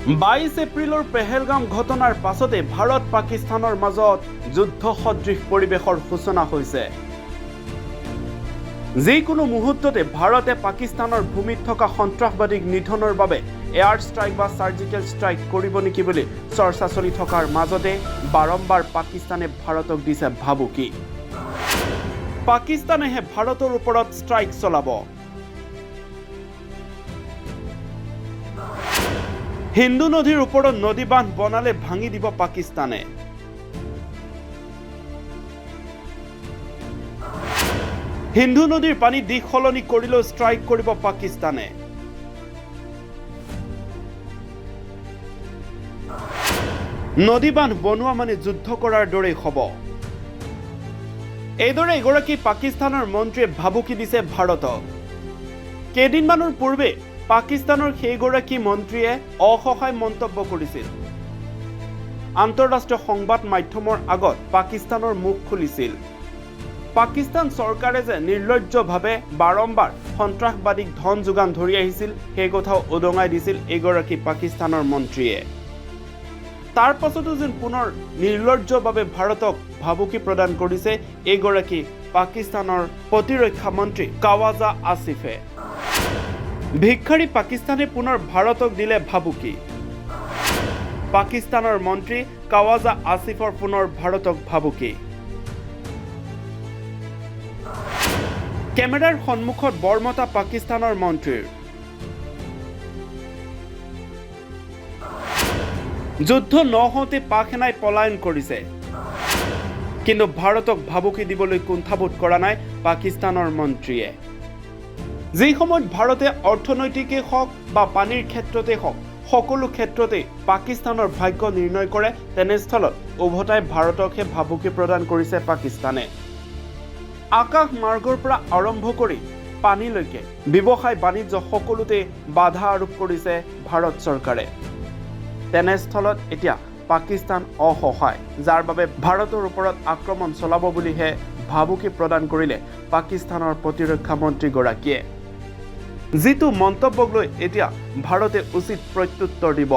22 এপ্ৰিলৰ পেহেলগাম ঘটনাৰ পাছতে ভাৰত পাকিস্তানৰ মাজত যুদ্ধ সদৃশ পৰিৱেশৰ সূচনা হৈছে। যিকোনো মুহূৰ্ততে ভাৰতে পাকিস্তানৰ ভূমিত থকা সন্ত্ৰাসবাদীক নিধনৰ বাবে এয়াৰ ষ্ট্ৰাইক বা সাৰ্জিকেল ষ্ট্ৰাইক কৰিব নেকি বুলি চৰ্চা চলি থকাৰ মাজতে বাৰম্বাৰ পাকিস্তানে ভাৰতক দিছে ভাবুকি। পাকিস্তানেহে ভাৰতৰ ওপৰত ষ্ট্ৰাইক চলাব। হিন্দু নদীৰ ওপৰত নদী বান্ধ বনালে ভাঙি দিব পাকিস্তানে। হিন্দু নদীৰ পানী দিশ সলনি কৰিলেও ষ্ট্ৰাইক কৰিব পাকিস্তানে। নদী বান্ধ বনোৱা মানে যুদ্ধ কৰাৰ দৰেই হ'ব। এইদৰে এগৰাকী পাকিস্তানৰ মন্ত্ৰীয়ে ভাবুকি দিছে ভাৰতক। কেইদিনমানৰ পূৰ্বে পাকিস্তানৰ সেইগৰাকী মন্ত্ৰীয়ে অসহায় মন্তব্য কৰিছিল। আন্তঃৰাষ্ট্ৰীয় সংবাদ মাধ্যমৰ আগত পাকিস্তানৰ মুখ খুলিছিল। পাকিস্তান চৰকাৰে যে নিৰ্লজ্জভাৱে বাৰম্বাৰ সন্ত্ৰাসবাদীক ধন যোগান ধৰি আহিছিল সেই কথাও উদঙাই দিছিল এগৰাকী পাকিস্তানৰ মন্ত্ৰীয়ে। তাৰ পাছতো যেন পুনৰ নিৰ্লজ্জভাৱে ভাৰতক ভাবুকি প্ৰদান কৰিছে এগৰাকী পাকিস্তানৰ প্ৰতিৰক্ষা মন্ত্ৰী কাৱাজা আসিফে। ভিক্ষাৰী পাকিস্তানে পুনৰ ভাৰতক দিলে ভাবুকি। পাকিস্তানৰ মন্ত্ৰী কাৱাজা আসিফৰ পুনৰ ভাৰতক ভাবুকি। কেমেৰাৰ সন্মুখত বৰমতা পাকিস্তানৰ মন্ত্ৰীৰ। যুদ্ধ নহওঁতে পাক সেনাই পলায়ন কৰিছে, কিন্তু ভাৰতক ভাবুকি দিবলৈ কুণ্ঠাবোধ কৰা নাই পাকিস্তানৰ মন্ত্ৰীয়ে। যি সময়ত ভাৰতে অৰ্থনৈতিকেই হওক বা পানীৰ ক্ষেত্ৰতে হওক সকলো ক্ষেত্ৰতে পাকিস্তানৰ ভাগ্য নিৰ্ণয় কৰে, তেনেস্থলত উভতাই ভাৰতকহে ভাবুকি প্ৰদান কৰিছে পাকিস্তানে। আকাশ মাৰ্গৰ পৰা আৰম্ভ কৰি পানীলৈকে ব্যৱসায় বাণিজ্য সকলোতে বাধা আৰোপ কৰিছে ভাৰত চৰকাৰে। তেনেস্থলত এতিয়া পাকিস্তান অসহায়, যাৰ বাবে ভাৰতৰ ওপৰত আক্ৰমণ চলাব বুলিহে ভাবুকি প্ৰদান কৰিলে পাকিস্তানৰ প্ৰতিৰক্ষা মন্ত্ৰীগৰাকীয়ে। যিটো মন্তব্যক লৈ এতিয়া ভাৰতে উচিত প্ৰত্যুত্তৰ দিব।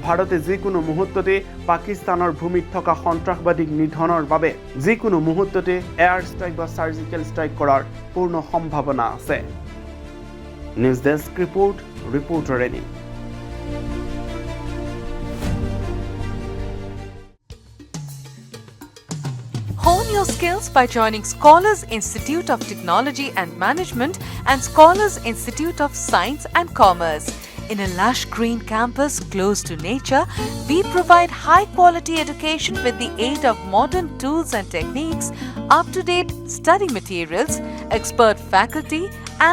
ভাৰতে যিকোনো মুহূৰ্ততে পাকিস্তানৰ ভূমিত থকা সন্ত্ৰাসবাদীক নিধনৰ বাবে যিকোনো মুহূৰ্ততে এয়াৰ ষ্ট্ৰাইক বা সাৰ্জিকেল ষ্ট্ৰাইক কৰাৰ পূৰ্ণ সম্ভাৱনা আছে। News desk report, reporter any. Hone your skills by joining Scholars Institute of Technology and Management and Scholars Institute of Science and Commerce. In a lush green campus close to nature, we provide high-quality education with the aid of modern tools and techniques, up-to-date study materials, expert faculty,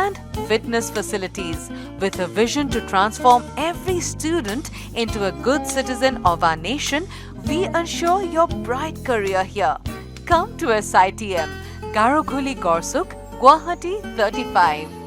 and fitness facilities. With a vision to transform every student into a good citizen of our nation, we ensure your bright career here. Come to SITM, Garokhuli Gorsuk, Guwahati 35.